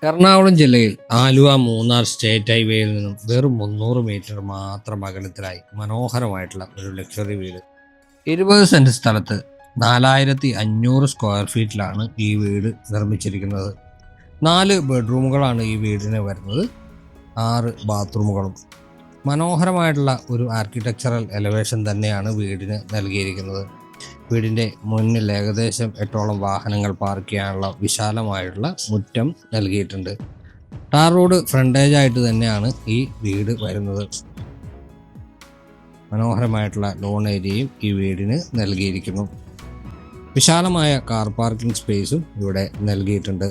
എറണാകുളം ജില്ലയിൽ ആലുവ മൂന്നാർ സ്റ്റേറ്റ് ഹൈവേയിൽ നിന്നും വെറും 300 മീറ്റർ മാത്രം അകലത്തിലായി മനോഹരമായിട്ടുള്ള ഒരു ലക്ഷറി വീട്. 20 സെന്റ് സ്ഥലത്ത് 4500 സ്ക്വയർ ഫീറ്റിലാണ് ഈ വീട് നിർമ്മിച്ചിരിക്കുന്നത്. 4 ബെഡ്റൂമുകളാണ് ഈ വീടിന് വരുന്നത്, 6 ബാത്റൂമുകളും. മനോഹരമായിട്ടുള്ള ഒരു ആർക്കിടെക്ചറൽ എലവേഷൻ തന്നെയാണ് വീടിന് നൽകിയിരിക്കുന്നത്. വീടിൻ്റെ മുന്നിൽ ഏകദേശം 8ഓളം വാഹനങ്ങൾ പാർക്ക് ചെയ്യാനുള്ള വിശാലമായിട്ടുള്ള മുറ്റം നൽകിയിട്ടുണ്ട്. ടാർ റോഡ് ഫ്രണ്ടേജ് ആയിട്ട് തന്നെയാണ് ഈ വീട് വരുന്നത്. മനോഹരമായിട്ടുള്ള ലോൺ ഏരിയയും ഈ വീടിന് നൽകിയിരിക്കുന്നു. വിശാലമായ കാർ പാർക്കിംഗ് സ്പേസും ഇവിടെ നൽകിയിട്ടുണ്ട്.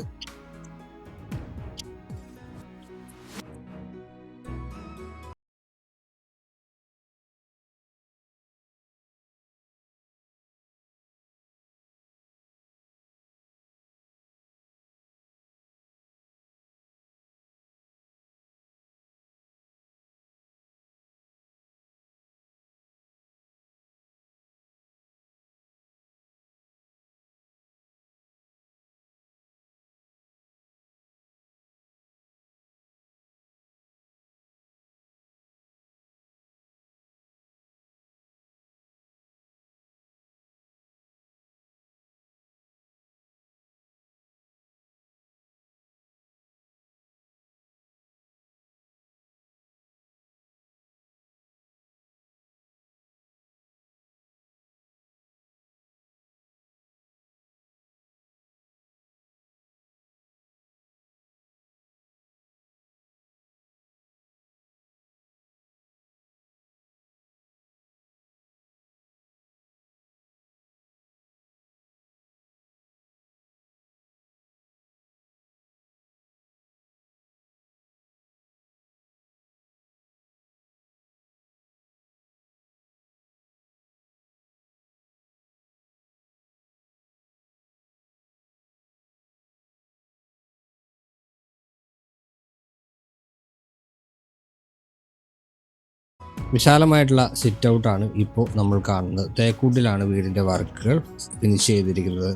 വിശാലമായിട്ടുള്ള സിറ്റ് ഔട്ടാണ് ഇപ്പോൾ നമ്മൾ കാണുന്നത്. തേക്കൂട്ടിലാണ് വീടിൻ്റെ വർക്കുകൾ ഫിനിഷ് ചെയ്തിരിക്കുന്നത്.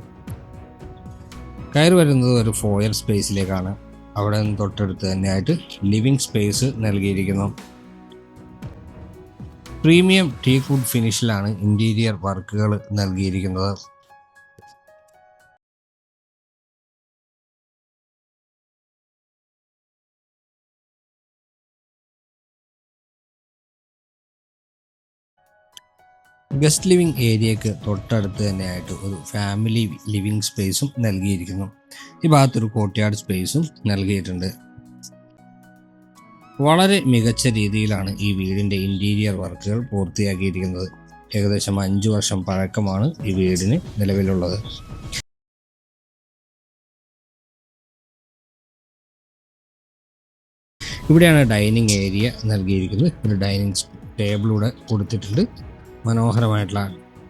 കയറി വരുന്നത് ഒരു ഫോയർ സ്പേസിലേക്കാണ്. അവിടെ നിന്ന് തൊട്ടടുത്ത് തന്നെയായിട്ട് ലിവിംഗ് സ്പേസ് നൽകിയിരിക്കുന്നു. പ്രീമിയം ടീക്വുഡ് ഫിനിഷിലാണ് ഇൻറ്റീരിയർ വർക്കുകൾ നൽകിയിരിക്കുന്നത്. ഗസ്റ്റ് ലിവിംഗ് ഏരിയക്ക് തൊട്ടടുത്ത് തന്നെയായിട്ട് ഒരു ഫാമിലി ലിവിംഗ് സ്പേസും നൽകിയിരിക്കുന്നു. ഈ ഭാഗത്തൊരു കോർട്ട്യാർഡ് സ്പേസും നൽകിയിട്ടുണ്ട്. വളരെ മികച്ച രീതിയിലാണ് ഈ വീടിൻ്റെ ഇൻറ്റീരിയർ വർക്കുകൾ പൂർത്തിയാക്കിയിരിക്കുന്നത്. ഏകദേശം 5 വർഷം പഴക്കമാണ് ഈ വീടിന് നിലവിലുള്ളത്. ഇവിടെയാണ് ഡൈനിങ് ഏരിയ നൽകിയിരിക്കുന്നത്. ഒരു ഡൈനിങ് ടേബിളൂടെ കൊടുത്തിട്ടുണ്ട്. മനോഹരമായിട്ടുള്ള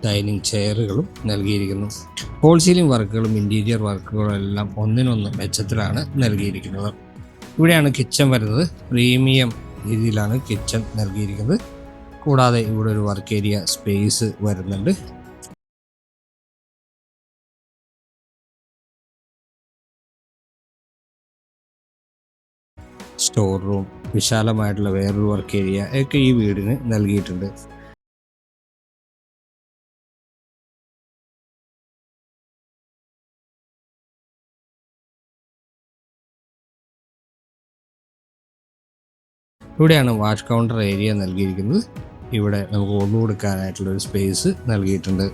ഡൈനിങ് ചെയറുകളും നൽകിയിരിക്കുന്നു. ഹോൾ സീലിംഗ് വർക്കുകളും ഇൻറ്റീരിയർ വർക്കുകളും എല്ലാം ഒന്നിനൊന്ന് മെച്ചത്തിലാണ് നൽകിയിരിക്കുന്നത്. ഇവിടെയാണ് കിച്ചൺ വരുന്നത്. പ്രീമിയം രീതിയിലാണ് കിച്ചൺ നൽകിയിരിക്കുന്നത്. കൂടാതെ ഇവിടെ ഒരു വർക്ക് ഏരിയ സ്പേസ് വരുന്നുണ്ട്. സ്റ്റോർ റൂം, വിശാലമായിട്ടുള്ള വേറൊരു വർക്ക് ഏരിയ ഒക്കെ ഈ വീടിന് നൽകിയിട്ടുണ്ട്. ഇവിടെയാണ് വാഷ് കൗണ്ടർ ഏരിയ നൽകിയിരിക്കുന്നത്. ഇവിടെ നമുക്ക് ഒന്നു കൊടുക്കാനായിട്ടുള്ള ഒരു സ്പേസ് നൽകിയിട്ടുണ്ട്.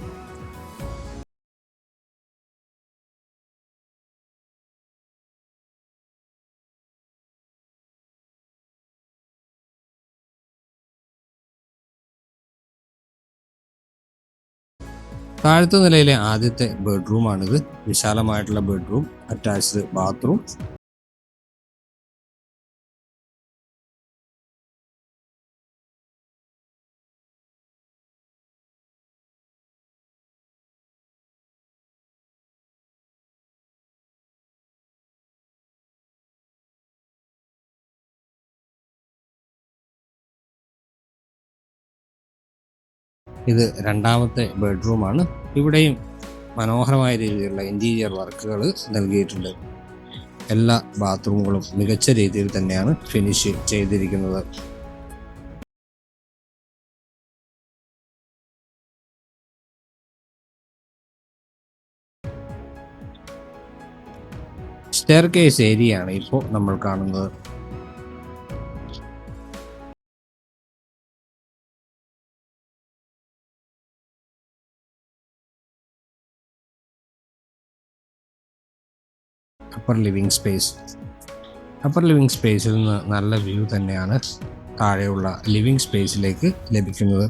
താഴത്തെ നിലയിലെ ആദ്യത്തെ ബെഡ്റൂമാണിത്. വിശാലമായിട്ടുള്ള ബെഡ്റൂം, അറ്റാച്ച്ഡ് ബാത്റൂം. ഇത് രണ്ടാമത്തെ ബെഡ്റൂമാണ്. ഇവിടെയും മനോഹരമായ രീതിയിലുള്ള ഇൻറ്റീരിയർ വർക്കുകൾ നൽകിയിട്ടുണ്ട്. എല്ലാ ബാത്റൂമുകളും മികച്ച രീതിയിൽ തന്നെയാണ് ഫിനിഷ് ചെയ്തിരിക്കുന്നത്. സ്റ്റെയർകേസ് ഏരിയയാണ് ഇപ്പോൾ നമ്മൾ കാണുന്നത്. Upper living space. Upper living സ്പേസിൽ നിന്ന് നല്ല വ്യൂ തന്നെയാണ് താഴെയുള്ള ലിവിംഗ് സ്പേസിലേക്ക് ലഭിക്കുന്നത്.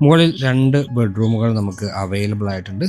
മുകളിൽ 2 ബെഡ്റൂമുകൾ നമുക്ക് അവൈലബിൾ ആയിട്ടുണ്ട്.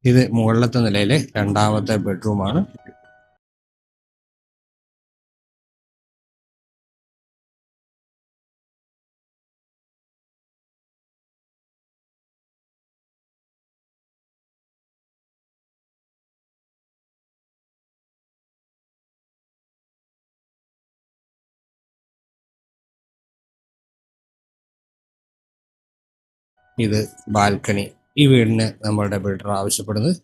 ഇത് മുകളിലത്തെ നിലയിലെ 2ാമത്തെ ബെഡ്റൂമാണ്. ഇത് ബാൽക്കണി. ഈ വീടിന് നമ്മളുടെ ബിൽഡർ ആവശ്യപ്പെടുന്നത്